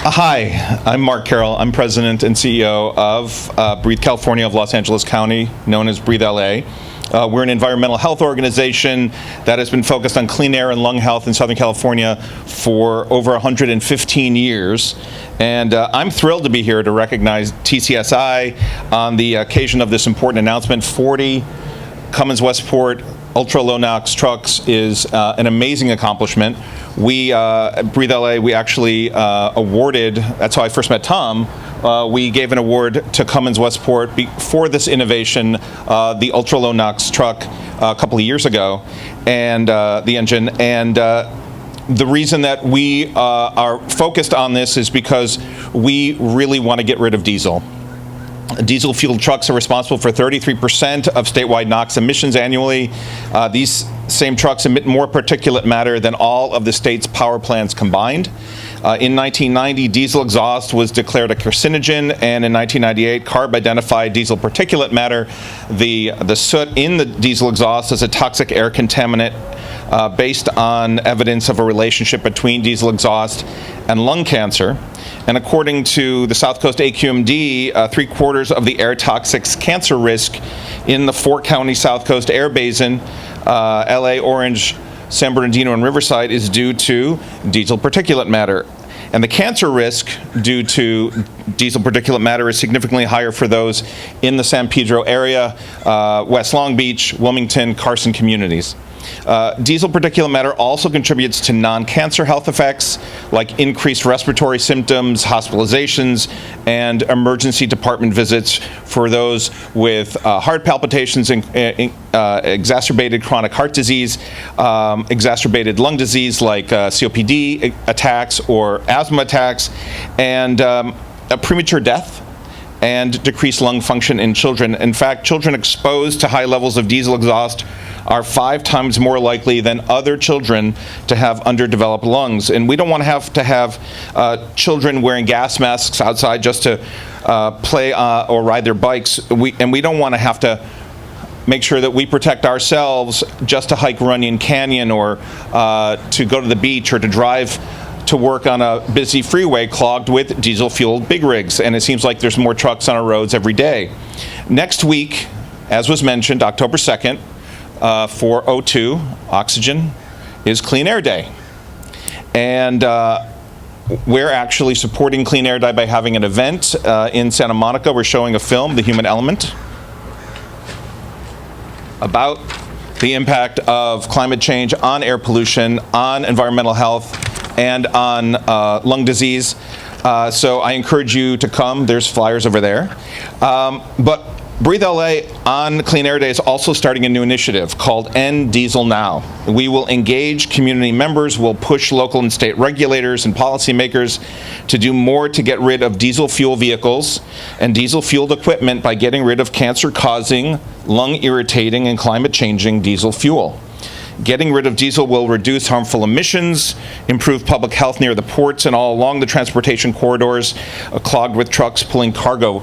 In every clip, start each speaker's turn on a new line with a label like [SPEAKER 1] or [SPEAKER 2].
[SPEAKER 1] Hi, I'm Marc Carrel. I'm president and CEO of Breathe California of Los Angeles County, known as Breathe LA. We're an environmental health organization that has been focused on clean air and lung health in Southern California for over 115 years. And I'm thrilled to be here to recognize TTSI on the occasion of this important announcement. 40 Cummins Westport ultra-low NOx trucks is an amazing accomplishment. We, at Breathe LA, we actually awarded, that's how I first met Tom, we gave an award to Cummins Westport for this innovation, the ultra-low NOx truck, a couple of years ago, and the engine. And the reason that we are focused on this is because we really want to get rid of diesel. Diesel-fueled trucks are responsible for 33% of statewide NOx emissions annually. These same trucks emit more particulate matter than all of the state's power plants combined. In 1990, diesel exhaust was declared a carcinogen, and in 1998, CARB identified diesel particulate matter, the soot in the diesel exhaust, as a toxic air contaminant based on evidence of a relationship between diesel exhaust and lung cancer. And according to the South Coast AQMD, 3/4 of the air toxics cancer risk in the 4-county South Coast air basin, LA, Orange, San Bernardino, and Riverside, is due to diesel particulate matter. And the cancer risk due to diesel particulate matter is significantly higher for those in the San Pedro area, West Long Beach, Wilmington, Carson communities. Diesel particulate matter also contributes to non-cancer health effects like increased respiratory symptoms, hospitalizations, and emergency department visits for those with heart palpitations, and exacerbated chronic heart disease, exacerbated lung disease like COPD attacks or asthma attacks, and a premature death and decreased lung function in children. In fact, children exposed to high levels of diesel exhaust are 5 times more likely than other children to have underdeveloped lungs. And we don't want to have children wearing gas masks outside just to play or ride their bikes. We don't want to have to make sure that we protect ourselves just to hike Runyon Canyon or to go to the beach or to drive to work on a busy freeway clogged with diesel-fueled big rigs. And it seems like there's more trucks on our roads every day. Next week, as was mentioned, October 2nd, for O2, oxygen, is Clean Air Day. And we're actually supporting Clean Air Day by having an event in Santa Monica. We're showing a film, The Human Element, about the impact of climate change on air pollution, on environmental health, and on lung disease. So I encourage you to come. There's flyers over there. But Breathe LA on Clean Air Day is also starting a new initiative called End Diesel Now. We will engage community members, we'll push local and state regulators and policymakers to do more to get rid of diesel fuel vehicles and diesel-fueled equipment by getting rid of cancer-causing, lung-irritating, and climate-changing diesel fuel. Getting rid of diesel will reduce harmful emissions, improve public health near the ports and all along the transportation corridors clogged with trucks pulling cargo.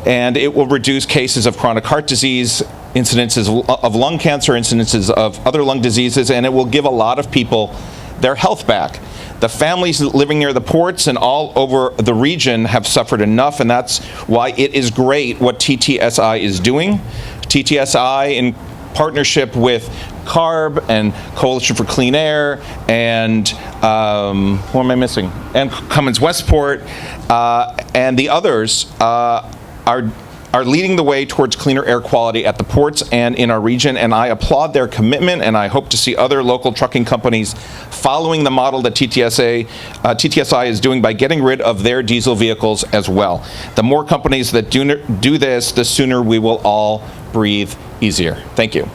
[SPEAKER 1] And it will reduce cases of chronic heart disease, incidences of lung cancer, incidences of other lung diseases, and it will give a lot of people their health back. The families living near the ports and all over the region have suffered enough, and that's why it is great what TTSI is doing. TTSI, in partnership with CARB and Coalition for Clean Air and who am I missing? And Cummins Westport and the others are leading the way towards cleaner air quality at the ports and in our region, and I applaud their commitment, and I hope to see other local trucking companies following the model that TTSI is doing by getting rid of their diesel vehicles as well. The more companies that do this, the sooner we will all breathe easier. Thank you.